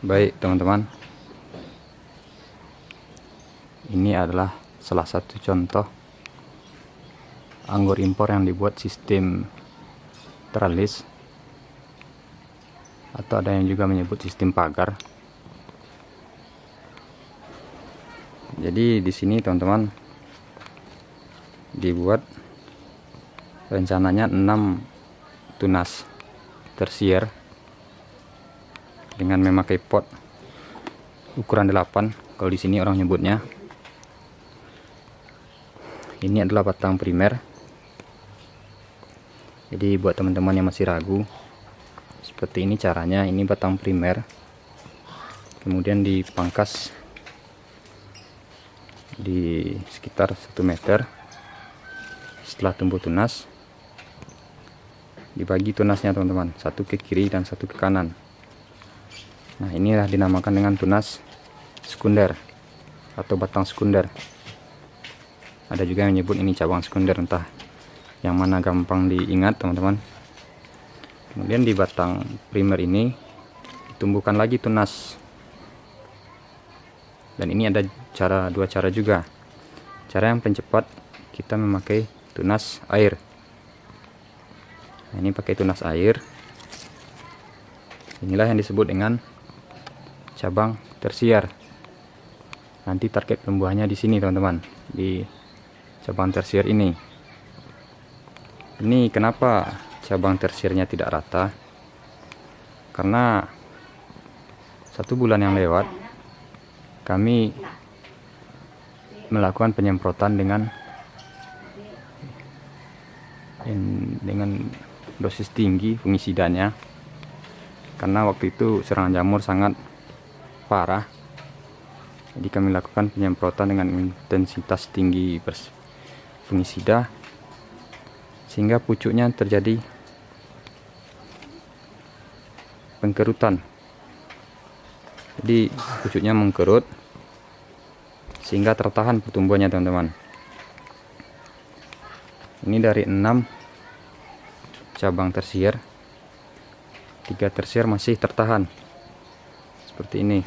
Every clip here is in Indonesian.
Baik teman-teman, ini adalah salah satu contoh anggur impor yang dibuat sistem trellis, atau ada yang juga menyebut sistem pagar. Jadi di sini teman-teman dibuat rencananya 6 tunas tersier dengan memakai pot ukuran 8, kalau di sini orang nyebutnya. Ini adalah batang primer. Jadi buat teman-teman yang masih ragu, seperti ini caranya. Ini batang primer, kemudian dipangkas di sekitar 1 meter. Setelah tumbuh tunas, dibagi tunasnya teman-teman, satu ke kiri dan satu ke kanan. Nah, inilah dinamakan dengan tunas sekunder atau batang sekunder. Ada juga yang menyebut ini cabang sekunder, entah yang mana gampang diingat teman-teman. Kemudian di batang primer ini ditumbuhkan lagi tunas. Dan ini ada dua cara juga. Cara yang paling cepat, kita memakai tunas air. Nah, ini pakai tunas air. Inilah yang disebut dengan cabang tersier. Nanti target pembuahannya di sini teman-teman, di cabang tersier ini. Ini kenapa cabang tersiernya tidak rata? Karena 1 bulan yang lewat kami melakukan penyemprotan dengan dosis tinggi fungisidanya, karena waktu itu serangan jamur sangat parah. Jadi kami lakukan penyemprotan dengan intensitas tinggi fungisida, sehingga pucuknya terjadi pengkerutan. Jadi pucuknya mengkerut sehingga tertahan pertumbuhannya teman-teman. Ini dari 6 cabang tersier, 3 tersier masih tertahan seperti ini.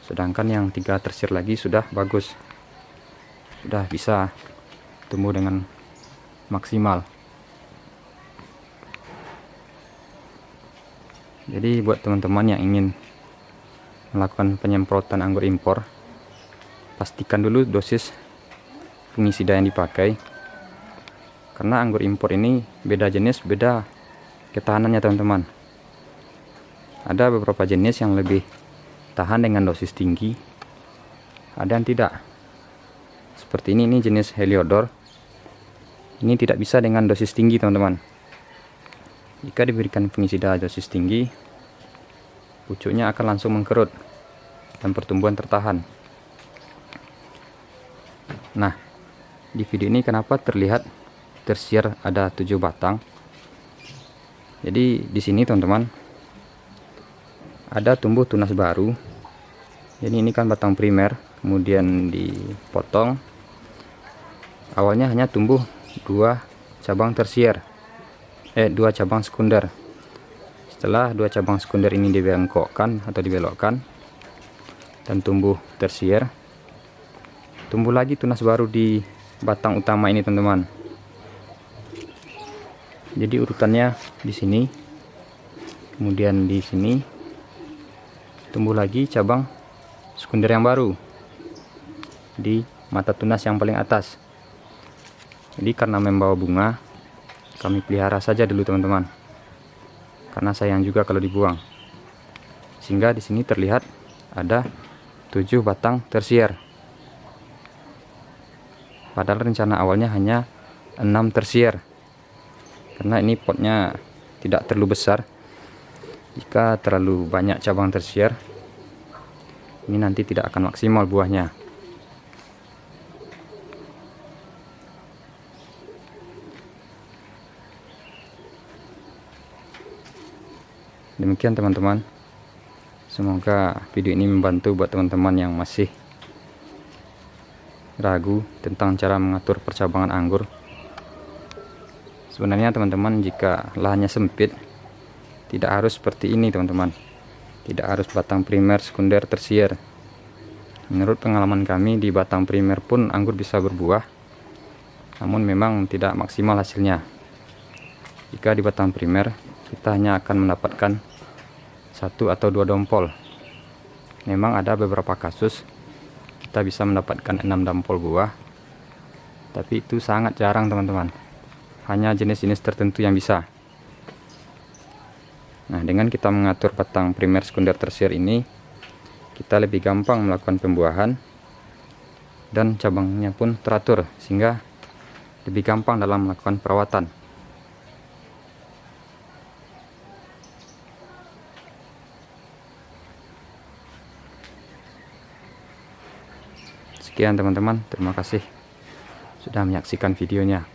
Sedangkan yang 3 tersier lagi sudah bagus, sudah bisa tumbuh dengan maksimal. Jadi buat teman-teman yang ingin melakukan penyemprotan anggur impor, pastikan dulu dosis fungisida yang dipakai, karena anggur impor ini beda jenis, beda ketahanannya teman-teman. Ada beberapa jenis yang lebih tahan dengan dosis tinggi, ada yang tidak. Seperti ini jenis Heliodor. Ini tidak bisa dengan dosis tinggi teman-teman. Jika diberikan fungisida dosis tinggi, pucuknya akan langsung mengkerut dan pertumbuhan tertahan. Nah, di video ini kenapa terlihat tersier ada 7 batang? Jadi di sini teman-teman ada tumbuh tunas baru. Jadi ini kan batang primer, kemudian dipotong. Awalnya hanya tumbuh 2 cabang tersier, 2 cabang sekunder. Setelah 2 cabang sekunder ini dibengkokkan atau dibelokkan dan tumbuh tersier, tumbuh lagi tunas baru di batang utama ini teman-teman. Jadi urutannya di sini, kemudian di sini tumbuh lagi cabang sekunder yang baru di mata tunas yang paling atas. Jadi karena membawa bunga, kami pelihara saja dulu teman-teman, karena sayang juga kalau dibuang. Sehingga di sini terlihat ada 7 batang tersier, padahal rencana awalnya hanya 6 tersier. Karena ini potnya tidak terlalu besar. Jika terlalu banyak cabang tersier, ini nanti tidak akan maksimal buahnya. Demikian teman-teman, semoga video ini membantu buat teman-teman yang masih ragu tentang cara mengatur percabangan anggur. Sebenarnya teman-teman, jika lahannya sempit, Tidak harus seperti ini teman-teman, tidak harus batang primer, sekunder, tersier. Menurut pengalaman kami, di batang primer pun anggur bisa berbuah, namun memang tidak maksimal hasilnya. Jika di batang primer kita hanya akan mendapatkan 1 atau 2 dompol. Memang ada beberapa kasus kita bisa mendapatkan 6 dompol buah, tapi itu sangat jarang teman-teman, hanya jenis-jenis tertentu yang bisa. Nah, dengan kita mengatur batang primer, sekunder, tersier ini, kita lebih gampang melakukan pembuahan dan cabangnya pun teratur, sehingga lebih gampang dalam melakukan perawatan. Sekian teman-teman, terima kasih sudah menyaksikan videonya.